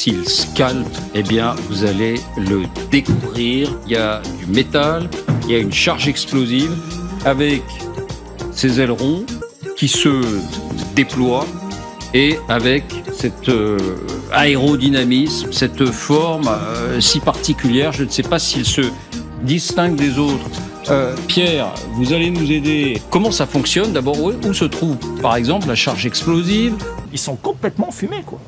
missile Scalp, eh bien, vous allez le découvrir. Il y a du métal, il y a une charge explosive avec ces ailerons qui se déploient et avec cet aérodynamisme, cette forme si particulière. Je ne sais pas s'il se distingue des autres. Pierre, vous allez nous aider. Comment ça fonctionne d'abord? Où se trouve, par exemple, la charge explosive? Ils sont complètement fumés, quoi.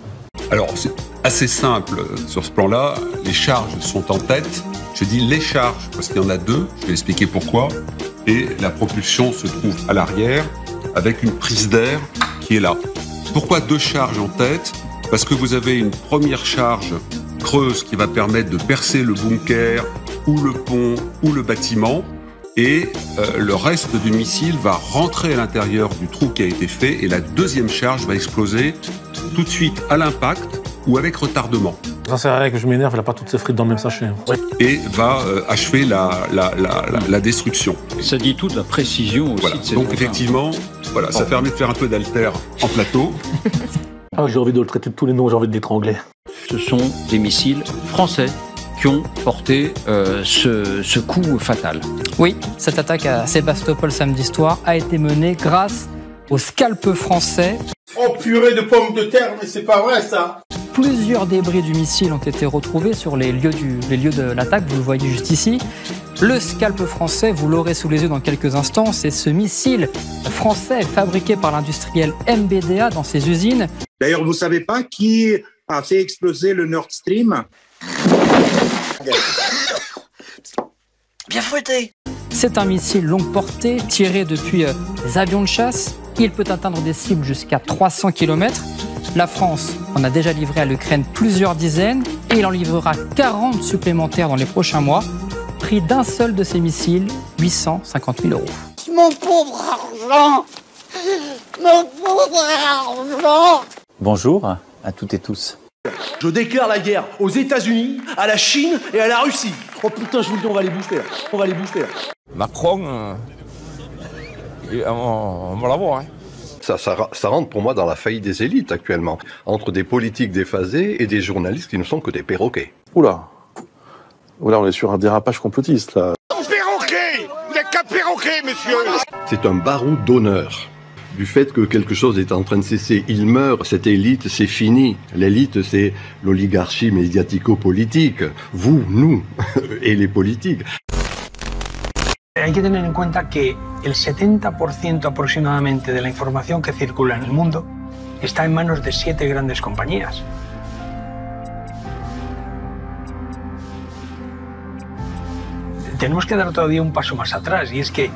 Alors, c'est assez simple sur ce plan-là. Les charges sont en tête. Je dis les charges parce qu'il y en a deux. Je vais expliquer pourquoi. Et la propulsion se trouve à l'arrière avec une prise d'air qui est là. Pourquoi deux charges en tête? Parce que vous avez une première charge creuse qui va permettre de percer le bunker ou le pont ou le bâtiment. Et le reste du missile va rentrer à l'intérieur du trou qui a été fait et la deuxième charge va exploser tout de suite à l'impact ou avec retardement. Ça sert à rien que je m'énerve, elle a pas toutes ses frites dans le même sachet. Ouais. Et va achever la destruction. Ça dit toute la précision aussi. Voilà. De ces Donc engins. effectivement, voilà, ça permet de faire un peu d'haltère en plateau. Ah, j'ai envie de le traiter de tous les noms, j'ai envie de l'étrangler. Ce sont des missiles français qui ont porté ce coup fatal. Oui, cette attaque à Sébastopol samedi soir a été menée grâce au Scalp français. Oh purée de pommes de terre, mais c'est pas vrai ça! Plusieurs débris du missile ont été retrouvés sur les lieux de l'attaque, vous le voyez juste ici. Le Scalp français, vous l'aurez sous les yeux dans quelques instants, c'est ce missile français fabriqué par l'industriel MBDA dans ses usines. D'ailleurs, vous savez pas qui a fait exploser le Nord Stream? Bien fouetté. C'est un missile longue portée tiré depuis des avions de chasse. Il peut atteindre des cibles jusqu'à 300 km. La France en a déjà livré à l'Ukraine plusieurs dizaines et il en livrera 40 supplémentaires dans les prochains mois. Prix d'un seul de ces missiles, 850 000 euros. Mon pauvre argent. Mon pauvre argent. Bonjour à toutes et tous. Je déclare la guerre aux États-Unis, à la Chine et à la Russie. Oh putain, je vous le dis, on va les bouffer là. On va les bouffer là. Macron, on va l'avoir. Hein. Ça rentre pour moi dans la faillite des élites actuellement, entre des politiques déphasés et des journalistes qui ne sont que des perroquets. Oula, on est sur un dérapage complotiste là. Perroquet! Vous n'êtes qu'un perroquet, monsieur! C'est un barreau d'honneur. Du fait que quelque chose est en train de cesser, il meurt, cette élite, c'est fini. L'élite, c'est l'oligarchie médiatico-politique. Vous, nous, et les politiques. Hay que tener en cuenta que el 70% aproximadamente de la información que circula en el mundo está en manos de 7 grandes compañías. Tenemos que dar todavía un paso más atrás y es que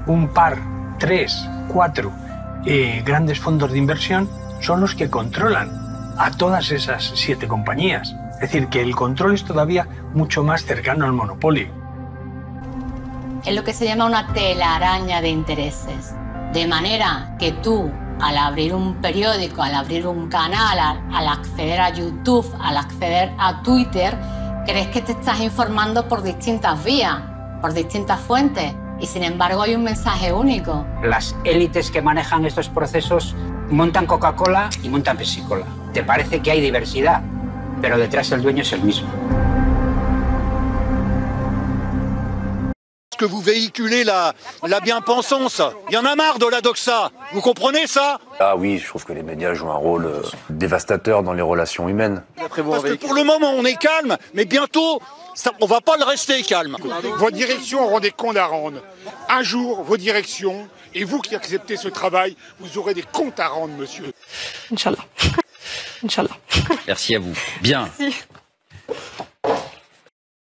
un par, 3, 4 grandes fondos de inversión son los que controlan a todas esas 7 compañías. Es decir, que el control es todavía mucho más cercano al monopolio. Es lo que se llama una telaraña de intereses. De manera que tú, al abrir un periódico, al abrir un canal, al acceder a YouTube, al acceder a Twitter, crees que te estás informando por distintas vías, por distintas fuentes. Y sin embargo hay un mensaje único. Las élites que manejan estos procesos montan Coca-Cola y montan Pepsi-Cola. Te parece que hay diversidad, pero detrás el dueño es el mismo. Que vous véhiculez la bien-pensance. Il y en a marre de la doxa. Vous comprenez ça? Ah oui, je trouve que les médias jouent un rôle dévastateur dans les relations humaines. Parce que pour le moment, on est calme, mais bientôt, on va pas le rester calme. Vos directions auront des comptes à rendre. Un jour, vos directions, et vous qui acceptez ce travail, vous aurez des comptes à rendre, monsieur. Inch'Allah. Inch'Allah. Merci à vous. Bien. Merci.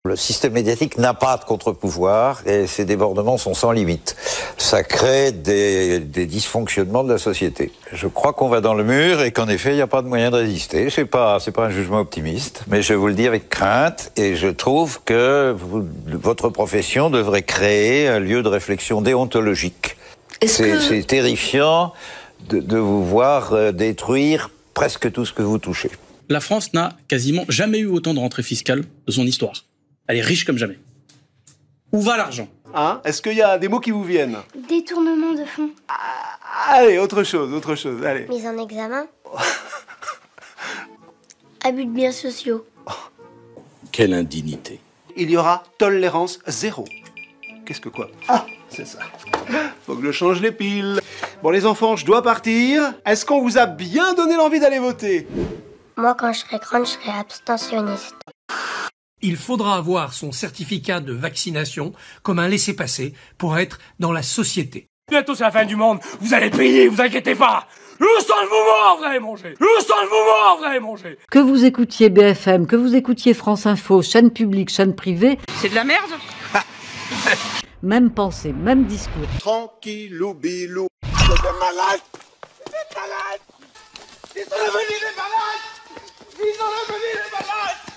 Le système médiatique n'a pas de contre-pouvoir et ces débordements sont sans limite. Ça crée des dysfonctionnements de la société. Je crois qu'on va dans le mur et qu'en effet, il n'y a pas de moyen de résister. C'est pas un jugement optimiste, mais je vous le dis avec crainte et je trouve que votre profession devrait créer un lieu de réflexion déontologique. C'est terrifiant de vous voir détruire presque tout ce que vous touchez. La France n'a quasiment jamais eu autant de rentrées fiscales de son histoire. Elle est riche comme jamais. Où va l'argent? Hein? Est-ce qu'il y a des mots qui vous viennent? Détournement de fonds. Allez, autre chose, allez. Mise en examen. Abus de biens sociaux. Quelle indignité. Il y aura tolérance zéro. Qu'est-ce que quoi? Ah, c'est ça. Faut que je change les piles. Bon les enfants, je dois partir. Est-ce qu'on vous a bien donné l'envie d'aller voter? Moi, quand je serai grande, je serai abstentionniste. Il faudra avoir son certificat de vaccination comme un laissez-passer pour être dans la société. Bientôt c'est la fin du monde, vous allez payer, vous inquiétez pas. Le sang de mouvement, vous allez manger. Le sang de mouvement, vous allez manger. Que vous écoutiez BFM, que vous écoutiez France Info, chaîne publique, chaîne privée. C'est de la merde. Même pensée, même discours. Tranquillou bilou. C'est des malades. Des malades. Ils sont devenus des malades. Ils sont devenus des malades.